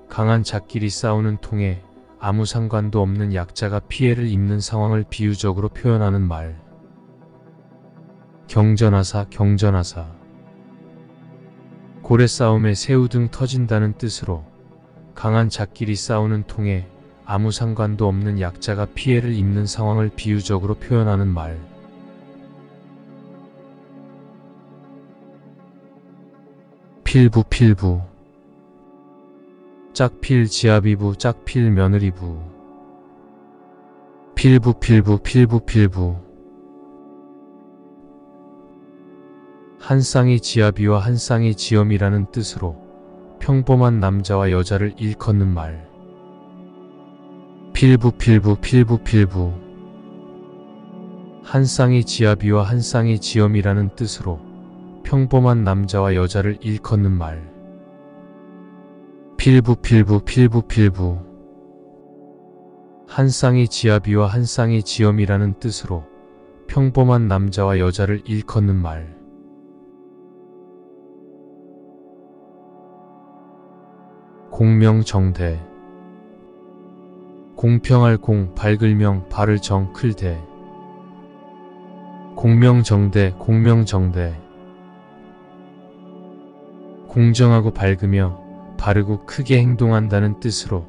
강한 잣끼리 싸우는 통에 아무 상관도 없는 약자가 피해를 입는 상황을 비유적으로 표현하는 말. 경전하사, 경전하사. 고래 싸움에 새우 등 터진다는 뜻으로 강한 잣끼리 싸우는 통에 아무 상관도 없는 약자가 피해를 입는 상황을 비유적으로 표현하는 말. 필부, 필부. 짝필 지아비부, 짝필 며느리부. 필부, 필부, 필부, 필부. 한 쌍의 지아비와 한 쌍의 지엄이라는 뜻으로 평범한 남자와 여자를 일컫는 말. 필부, 필부, 필부, 필부. 한 쌍의 지아비와 한 쌍의 지엄이라는 뜻으로 평범한 남자와 여자를 일컫는 말. 필부, 필부, 필부, 필부. 한 쌍의 지아비와 한 쌍의 지엄이라는 뜻으로 평범한 남자와 여자를 일컫는 말. 공명정대. 공평할 공, 밝을 명, 바를 정, 클 대. 공명정대, 공명정대. 공정하고 밝으며 바르고 크게 행동한다는 뜻으로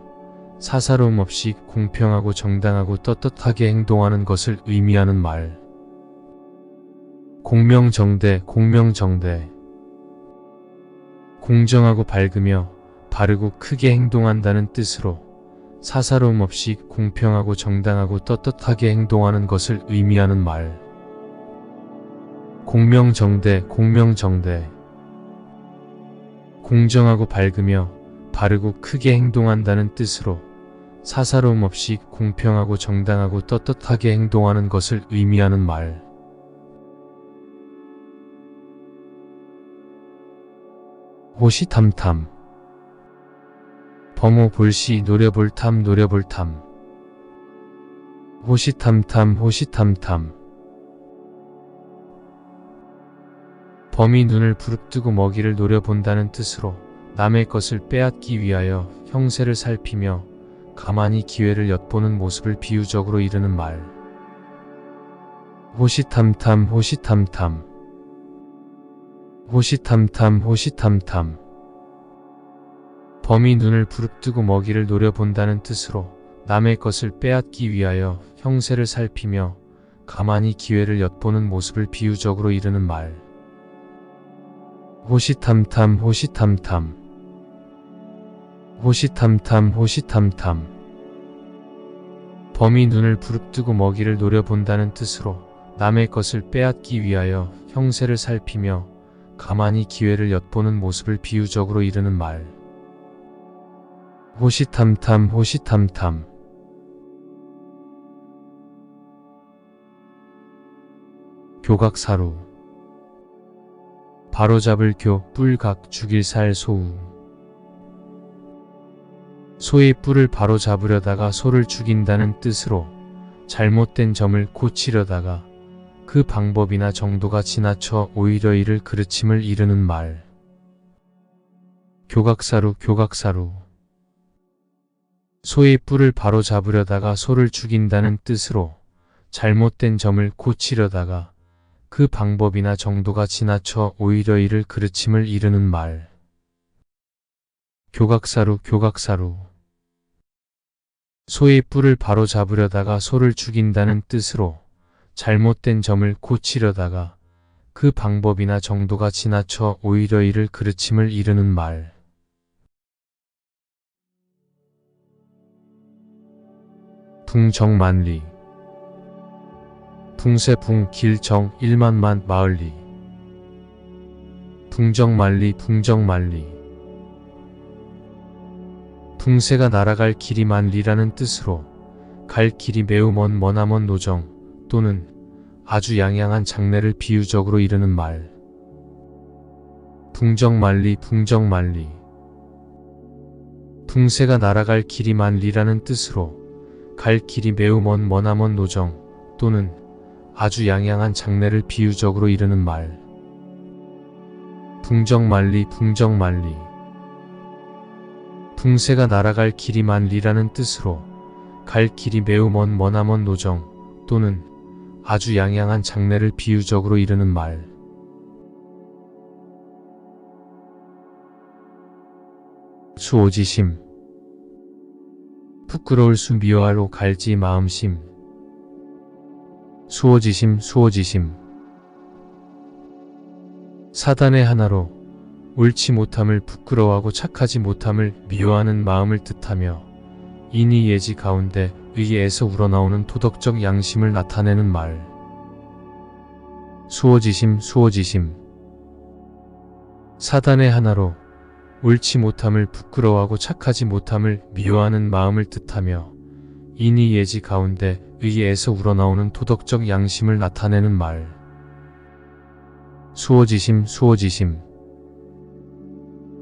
사사로움 없이 공평하고 정당하고 떳떳하게 행동하는 것을 의미하는 말. 공명정대, 공명정대. 공정하고 밝으며 바르고 크게 행동한다는 뜻으로 사사로움 없이 공평하고 정당하고 떳떳하게 행동하는 것을 의미하는 말. 공명정대, 공명정대. 공정하고 밝으며 바르고 크게 행동한다는 뜻으로 사사로움 없이 공평하고 정당하고 떳떳하게 행동하는 것을 의미하는 말. 호시탐탐. 범호 볼시 노려볼 탐 노려볼 탐. 호시탐탐 호시탐탐. 범이 눈을 부릅뜨고 먹이를 노려본다는 뜻으로 남의 것을 빼앗기 위하여 형세를 살피며 가만히 기회를 엿보는 모습을 비유적으로 이르는 말. 호시탐탐 호시탐탐. 호시탐탐 호시탐탐. 범이 눈을 부릅뜨고 먹이를 노려본다는 뜻으로 남의 것을 빼앗기 위하여 형세를 살피며 가만히 기회를 엿보는 모습을 비유적으로 이르는 말. 호시탐탐 호시탐탐. 호시탐탐 호시탐탐. 범이 눈을 부릅뜨고 먹이를 노려본다는 뜻으로 남의 것을 빼앗기 위하여 형세를 살피며 가만히 기회를 엿보는 모습을 비유적으로 이르는 말. 호시탐탐 호시탐탐. 교각사루. 바로잡을 교, 뿔각, 죽일 살, 소우. 소의 뿔을 바로잡으려다가 소를 죽인다는 뜻으로 잘못된 점을 고치려다가 그 방법이나 정도가 지나쳐 오히려 이를 그르침을 이르는 말. 교각사루 교각사루. 소의 뿔을 바로잡으려다가 소를 죽인다는 뜻으로 잘못된 점을 고치려다가 그 방법이나 정도가 지나쳐 오히려 이를 그르침을 이르는 말. 교각사루 교각사루. 소의 뿔을 바로잡으려다가 소를 죽인다는 뜻으로 잘못된 점을 고치려다가 그 방법이나 정도가 지나쳐 오히려 이를 그르침을 이르는 말. 붕정만리. 붕세붕 길정 1만만 마을리. 붕정만리 붕정만리. 붕세가 날아갈 길이 만리라는 뜻으로 갈 길이 매우 머나먼 노정 또는 아주 양양한 장래를 비유적으로 이르는 말. 붕정만리 붕정만리. 붕세가 날아갈 길이 만리라는 뜻으로 갈 길이 매우 머나먼 노정 또는 아주 양양한 장래를 비유적으로 이르는 말. 붕정만리 붕정만리. 붕세가 날아갈 길이 만리라는 뜻으로 갈 길이 매우 머나먼 노정 또는 아주 양양한 장래를 비유적으로 이르는 말. 수오지심. 부끄러울 수 미워하로 갈지 마음심. 수오지심 수오지심. 사단의 하나로 옳지 못함을 부끄러워하고 착하지 못함을 미워하는 마음을 뜻하며 인이 예지 가운데 의에서 우러나오는 도덕적 양심을 나타내는 말. 수오지심 수오지심. 사단의 하나로 옳지 못함을 부끄러워하고 착하지 못함을 미워하는 마음을 뜻하며 인이 예지 가운데 의에서 우러나오는 도덕적 양심을 나타내는 말. 수오지심 수오지심.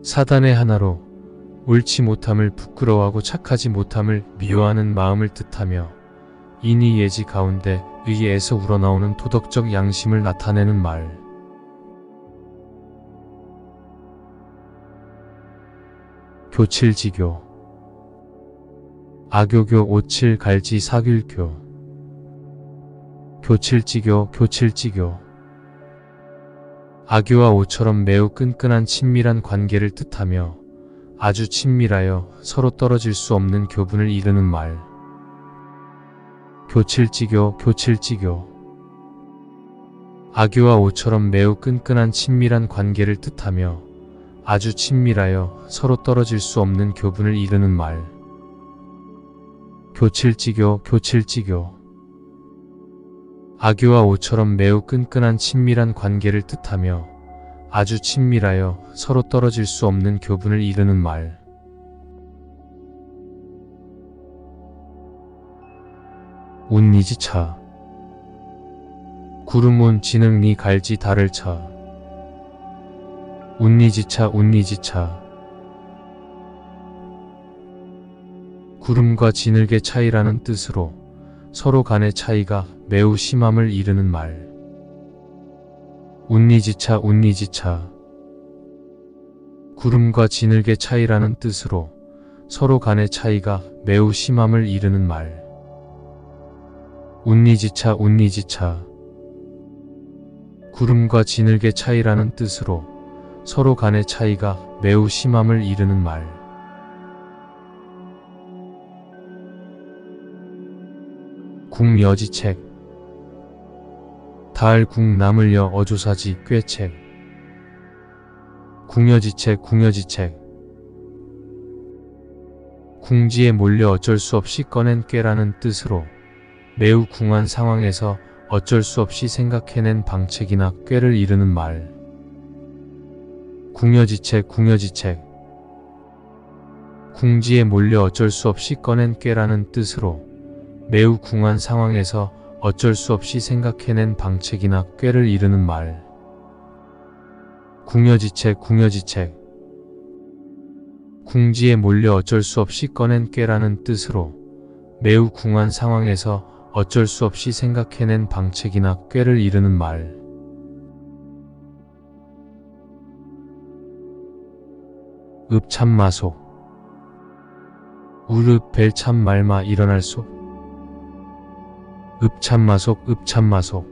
사단의 하나로 옳지 못함을 부끄러워하고 착하지 못함을 미워하는 마음을 뜻하며 인이 예지 가운데 의에서 우러나오는 도덕적 양심을 나타내는 말. 교칠지교. 아교교 오칠 갈지 사귤교. 교칠지교 교칠지교. 아교와 오처럼 매우 끈끈한 친밀한 관계를 뜻하며 아주 친밀하여 서로 떨어질 수 없는 교분을 이르는 말. 교칠지교 교칠지교. 아교와 오처럼 매우 끈끈한 친밀한 관계를 뜻하며 아주 친밀하여 서로 떨어질 수 없는 교분을 이르는 말. 교칠지교 교칠지교. 아교와 오처럼 매우 끈끈한 친밀한 관계를 뜻하며 아주 친밀하여 서로 떨어질 수 없는 교분을 이르는 말. 운니지차. 구름운 지능니 갈지 달을 차. 운니지차 운니지차. 구름과 지늘개 차이라는 뜻으로 서로 간의 차이가 매우 심함을 이르는 말. 운니지차 운니지차. 구름과 지늘개 차이라는 뜻으로 서로 간의 차이가 매우 심함을 이르는 말. 운니지차 운니지차. 구름과 지늘개 차이라는 뜻으로 서로 간의 차이가 매우 심함을 이르는 말. 궁여지책. 달 궁나물여 어조사지 꾀책. 궁여지책 궁여지책. 궁지에 몰려 어쩔 수 없이 꺼낸 꾀라는 뜻으로 매우 궁한 상황에서 어쩔 수 없이 생각해낸 방책이나 꾀를 이르는 말. 궁여지책 궁여지책. 궁지에 몰려 어쩔 수 없이 꺼낸 꾀라는 뜻으로 매우 궁한 상황에서 어쩔 수 없이 생각해낸 방책이나 꾀를 이르는 말. 궁여지책 궁여지책. 궁지에 몰려 어쩔 수 없이 꺼낸 꾀라는 뜻으로 매우 궁한 상황에서 어쩔 수 없이 생각해낸 방책이나 꾀를 이르는 말. 읍참마속. 우릅 벨참 말마 일어날 속. 읍참마속 읍참마속.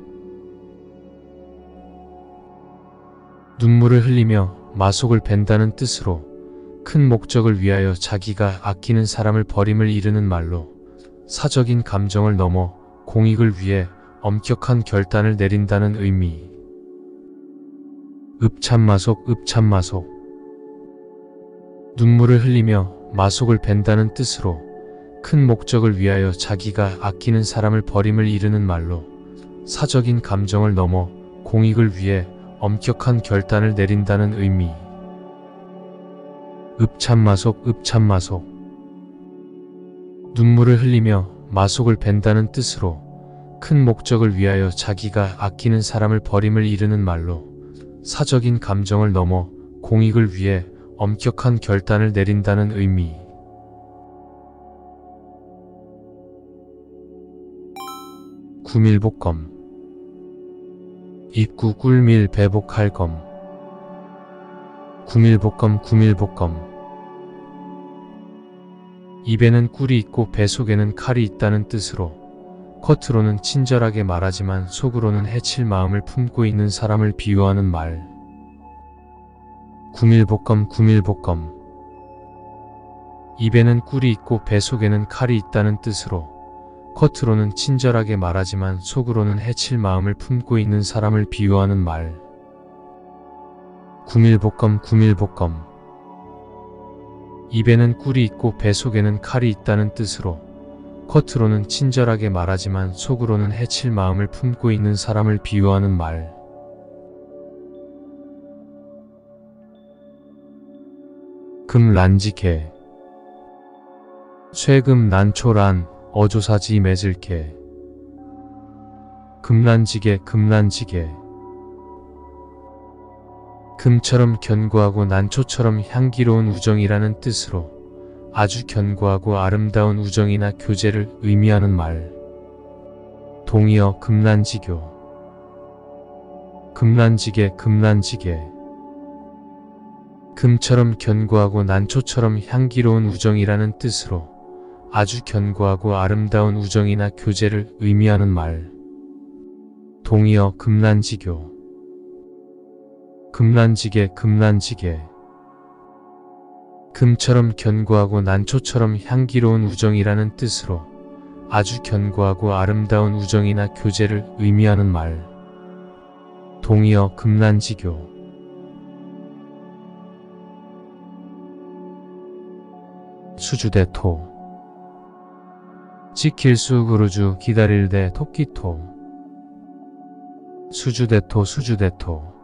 눈물을 흘리며 마속을 벤다는 뜻으로 큰 목적을 위하여 자기가 아끼는 사람을 버림을 이르는 말로 사적인 감정을 넘어 공익을 위해 엄격한 결단을 내린다는 의미. 읍참마속 읍참마속. 눈물을 흘리며 마속을 벤다는 뜻으로 큰 목적을 위하여 자기가 아끼는 사람을 버림을 이르는 말로 사적인 감정을 넘어 공익을 위해 엄격한 결단을 내린다는 의미. 읍참마속 읍참마속. 눈물을 흘리며 마속을 벤다는 뜻으로 큰 목적을 위하여 자기가 아끼는 사람을 버림을 이르는 말로 사적인 감정을 넘어 공익을 위해 엄격한 결단을 내린다는 의미. 구밀복검. 입구 꿀밀 배복할 검. 구밀복검 구밀복검. 입에는 꿀이 있고 배 속에는 칼이 있다는 뜻으로 겉으로는 친절하게 말하지만 속으로는 해칠 마음을 품고 있는 사람을 비유하는 말. 구밀복검 구밀복검. 입에는 꿀이 있고 배 속에는 칼이 있다는 뜻으로 겉으로는 친절하게 말하지만 속으로는 해칠 마음을 품고 있는 사람을 비유하는 말. 구밀복검 구밀복검. 입에는 꿀이 있고 배 속에는 칼이 있다는 뜻으로 겉으로는 친절하게 말하지만 속으로는 해칠 마음을 품고 있는 사람을 비유하는 말. 금란지개. 쇠금 난초란 어조사지 맺을개. 금란지개 금란지개. 금처럼 견고하고 난초처럼 향기로운 우정이라는 뜻으로 아주 견고하고 아름다운 우정이나 교제를 의미하는 말. 동의어 금란지교. 금란지개 금란지개. 금처럼 견고하고 난초처럼 향기로운 우정이라는 뜻으로 아주 견고하고 아름다운 우정이나 교제를 의미하는 말. 동의어 금란지교. 금란지개 금란지개. 금처럼 견고하고 난초처럼 향기로운 우정이라는 뜻으로 아주 견고하고 아름다운 우정이나 교제를 의미하는 말. 동의어 금란지교. 수주대토. 지킬수 그루주 기다릴대 토끼토. 수주대토 수주대토.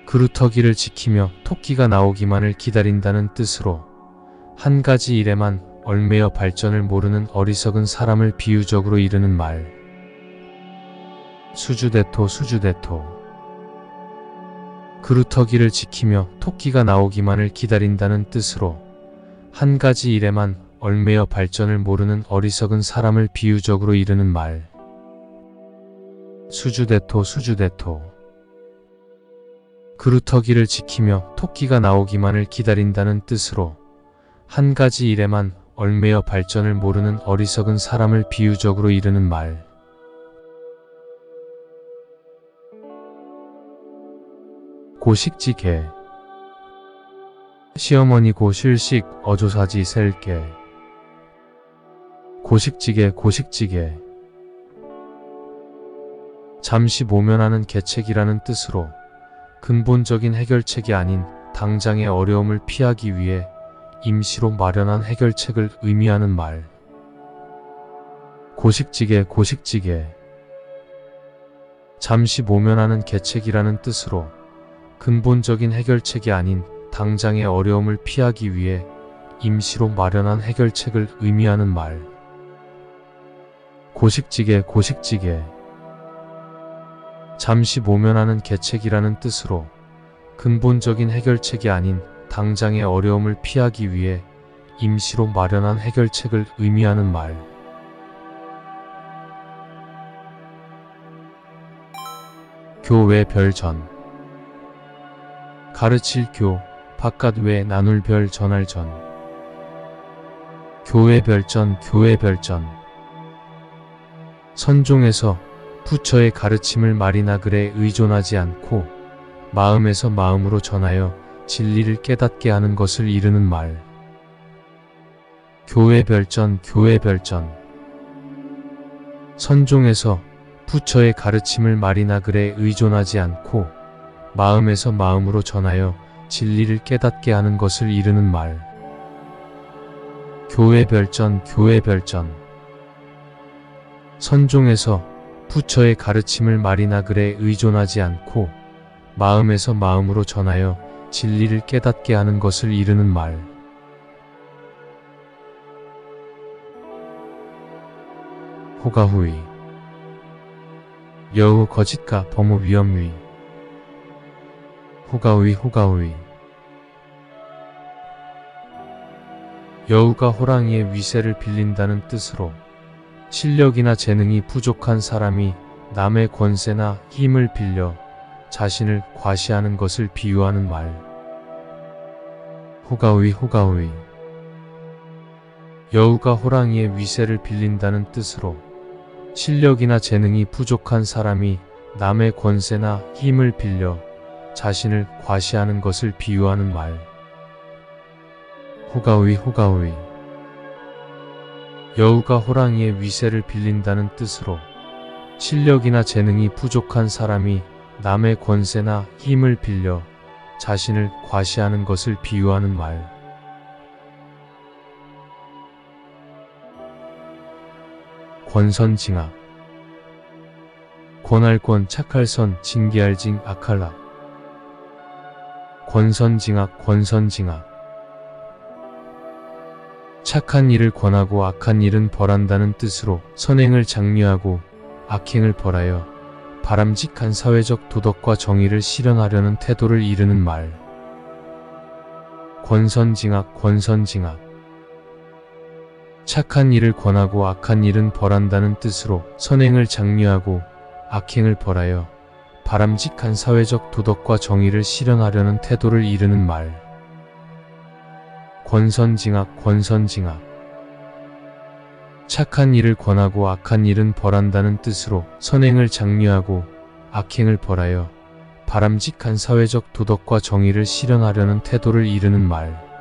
그루터기를 지키며 토끼가 나오기만을 기다린다는 뜻으로 한 가지 일에만 얼매여 발전을 모르는 어리석은 사람을 비유적으로 이르는 말. 수주대토 수주대토. 그루터기를 지키며 토끼가 나오기만을 기다린다는 뜻으로 한 가지 일에만 얼매여 발전을 모르는 어리석은 사람을 비유적으로 이르는 말. 수주대토 수주대토. 그루터기를 지키며 토끼가 나오기만을 기다린다는 뜻으로 한 가지 일에만 얼매여 발전을 모르는 어리석은 사람을 비유적으로 이르는 말. 고식지개. 시어머니 고실식 어조사지 셀게. 고식지개 고식지개. 잠시 모면하는 계책이라는 뜻으로 근본적인 해결책이 아닌 당장의 어려움을 피하기 위해 임시로 마련한 해결책을 의미하는 말. 고식지게 고식지게 잠시 모면하는 계책이라는 뜻으로 근본적인 해결책이 아닌 당장의 어려움을 피하기 위해 임시로 마련한 해결책을 의미하는 말. 고식지게 고식지게 잠시 모면하는 계책이라는 뜻으로 근본적인 해결책이 아닌 당장의 어려움을 피하기 위해 임시로 마련한 해결책을 의미하는 말. 교외 별전 가르칠 교, 바깥 외 나눌 별 전할 전. 교외 별전 교외 별전 선종에서 부처의 가르침을 말이나 글에 의존하지 않고 마음에서 마음으로 전하여 진리를 깨닫게 하는 것을 이르는 말. 교외 별전 교외 별전 선종에서 부처의 가르침을 말이나 글에 의존하지 않고 마음에서 마음으로 전하여 진리를 깨닫게 하는 것을 이르는 말. 교외 별전 교외 별전 선종에서 부처의 가르침을 말이나 글에 의존하지 않고 마음에서 마음으로 전하여 진리를 깨닫게 하는 것을 이르는 말. 호가후이 여우 거짓가 범우 위험위. 호가후이 호가후이 여우가 호랑이의 위세를 빌린다는 뜻으로 실력이나 재능이 부족한 사람이 남의 권세나 힘을 빌려 자신을 과시하는 것을 비유하는 말. 호가후이 호가후이 여우가 호랑이의 위세를 빌린다는 뜻으로 실력이나 재능이 부족한 사람이 남의 권세나 힘을 빌려 자신을 과시하는 것을 비유하는 말. 호가후이 호가후이 여우가 호랑이의 위세를 빌린다는 뜻으로 실력이나 재능이 부족한 사람이 남의 권세나 힘을 빌려 자신을 과시하는 것을 비유하는 말. 권선징악 권할권 착할선 징계할징 악할락. 권선징악 권선징악 착한 일을 권하고 악한 일은 벌한다는 뜻으로 선행을 장려하고 악행을 벌하여 바람직한 사회적 도덕과 정의를 실현하려는 태도를 이르는 말. 권선징악 권선징악 착한 일을 권하고 악한 일은 벌한다는 뜻으로 선행을 장려하고 악행을 벌하여 바람직한 사회적 도덕과 정의를 실현하려는 태도를 이르는 말. 권선징악 권선징악 착한 일을 권하고 악한 일은 벌한다는 뜻으로 선행을 장려하고 악행을 벌하여 바람직한 사회적 도덕과 정의를 실현하려는 태도를 이르는 말.